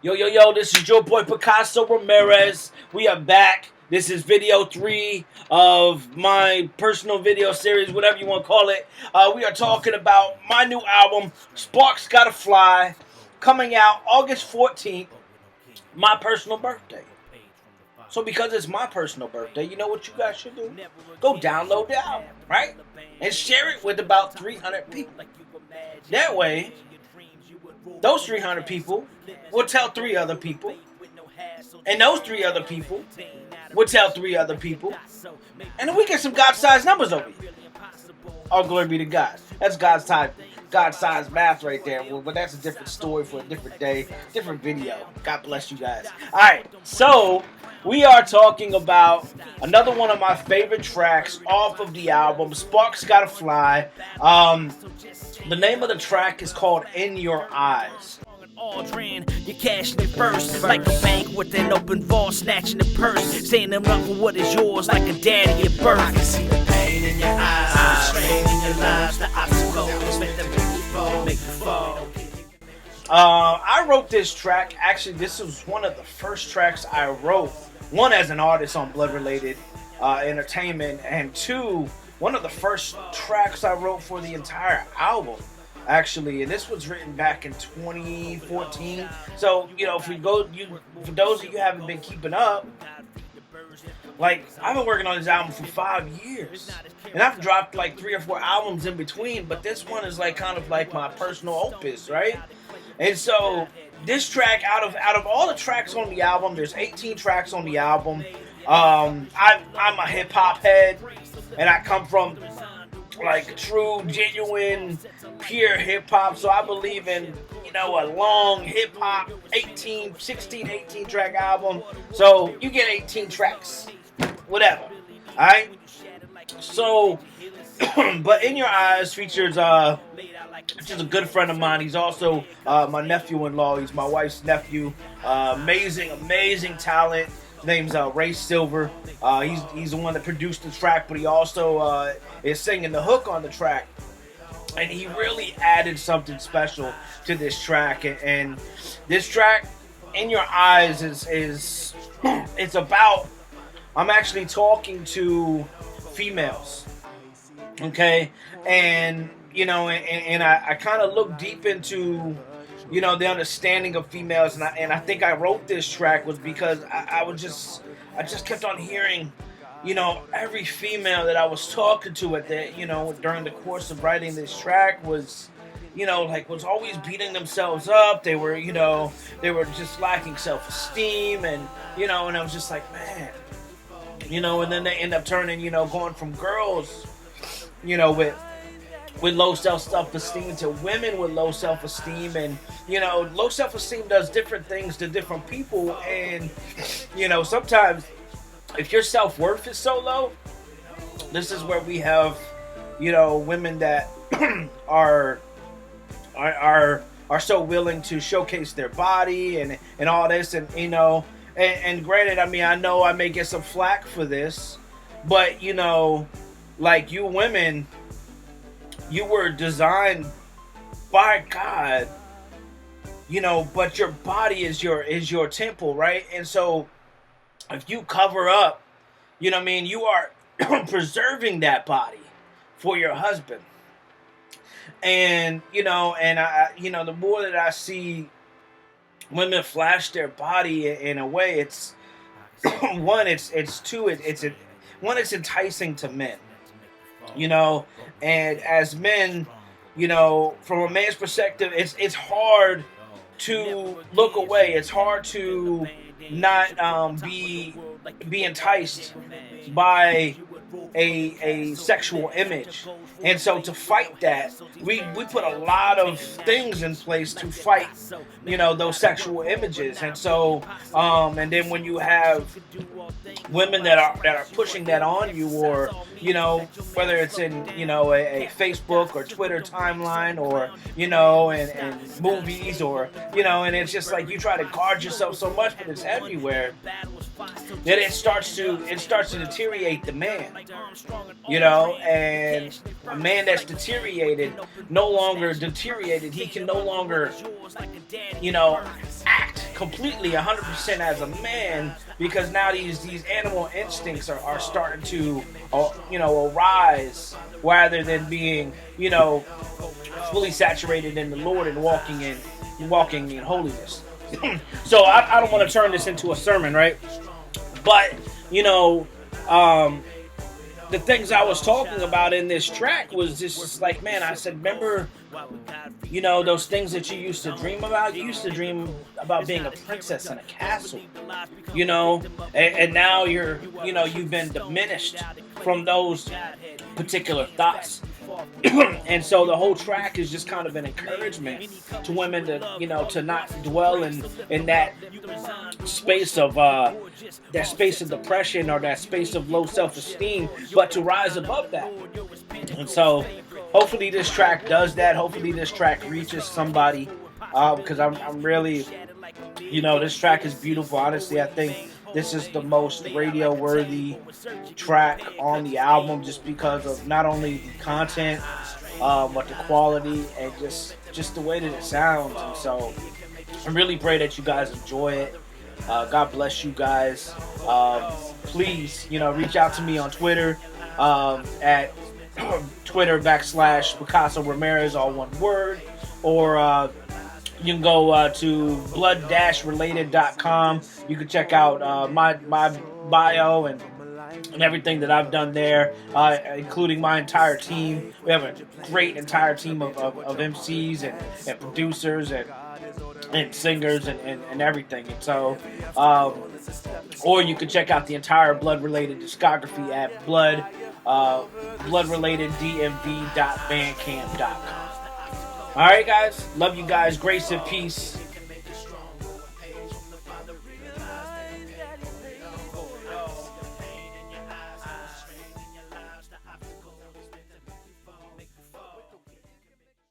Yo, this is your boy Pacaso Ramirez. We are back. This is video 3 of my personal video series, whatever you want to call it. We are talking about my new album, Sparxx Gotta Fly, coming out August 14th, my personal birthday. So because it's my personal birthday, you know what you guys should do? Go download the album, right? And share it with about 300 people. That way, those 300 people will tell 3 other people. And those 3 other people will tell 3 other people. And then we get some God-sized numbers over here. All glory be to God. That's God-sized math right there. Well, but that's a different story for a different day, different video. God bless you guys. Alright, so we are talking about another one of my favorite tracks off of the album, Sparxx Gotta Fly. The name of the track is called In Your Eyes. You're cashing it first, like a bank with an open vault, snatching the purse, saying I'm not for what is yours, like a daddy at birth. I can see the pain in your eyes, the strain in your lives, the obstacles, make them make you fall. I wrote this track. Actually, this was one of the first tracks I wrote. One, as an artist on Blood Related Entertainment, and 2, one of the first tracks I wrote for the entire album. Actually, and this was written back in 2014. So, you know, for those of you who haven't been keeping up, like, I've been working on this album for 5 years, and I've dropped like 3 or 4 albums in between, but this one is like kind of like my personal opus, right? And so this track, out of all the tracks on the album, there's 18 tracks on the album. I'm a hip hop head, and I come from like true, genuine, pure hip hop. So I believe in, you know, a long hip hop 18 track album. So you get 18 tracks, whatever. All right. So, but In Your Eyes features just a good friend of mine. He's also my nephew-in-law. He's my wife's nephew. Amazing talent. His name's Ray Silver. He's the one that produced the track, but he also is singing the hook on the track. And he really added something special to this track. And this track, In Your Eyes, is it's about, I'm actually talking to females, okay? And, you know, and I kind of look deep into, you know, the understanding of females, and I think I wrote this track was because I just kept on hearing, you know, every female that I was talking to at the, you know, during the course of writing this track was, you know, like, was always beating themselves up. They were, you know, they were just lacking self-esteem, and, you know, and I was just like, man, you know, and then they end up turning, you know, going from girls, you know, with low self-esteem to women with low self-esteem. And, you know, low self-esteem does different things to different people. And, you know, sometimes if your self-worth is so low, this is where we have, you know, women that are so willing to showcase their body and all this. And, you know, and granted, I mean, I know I may get some flack for this, but, you know, like, you women, you were designed by God, you know, but your body is your temple, right? And so if you cover up, you know what I mean, you are preserving that body for your husband. And, you know, and you know, the more that I see women flash their body in a way, it's one, it's enticing to men. You know, and as men, you know, from a man's perspective, it's hard to look away. It's hard to not be enticed by a sexual image. And so to fight that, we put a lot of things in place to fight, you know, those sexual images. And so and then when you have women that are pushing that on you, or, you know, whether it's in, you know, a Facebook or Twitter timeline, or, you know, and movies, or, you know, and it's just like you try to guard yourself so much, but it's everywhere, that it starts to deteriorate the man, you know. And a man that's deteriorated, he can no longer, you know, act completely 100% as a man, because now these animal instincts are starting to arise, rather than being fully saturated in the Lord and walking in holiness. So I don't want to turn this into a sermon, right? But the things I was talking about in this track was just like, man, I said, remember, those things that you used to dream about? You used to dream about being a princess in a castle, and now you've been diminished from those particular thoughts. And so the whole track is just kind of an encouragement to women to not dwell in that space of depression, or that space of low self-esteem, but to rise above that. And so hopefully this track does that. Hopefully this track reaches somebody, because I'm really, this track is beautiful. Honestly, I think this is the most radio-worthy track on the album, just because of not only the content, but the quality, and just the way that it sounds. And so I really pray that you guys enjoy it. God bless you guys. Please, reach out to me on Twitter at Twitter / Pacaso Ramirez, all one word, or you can go to blood-related.com. You can check out my bio and everything that I've done there, including my entire team. We have a great entire team of MCs and producers and singers and everything. And so, or you can check out the entire Blood Related discography at bloodrelatedDMV.bandcamp.com. All right, guys. Love you guys. Grace and peace.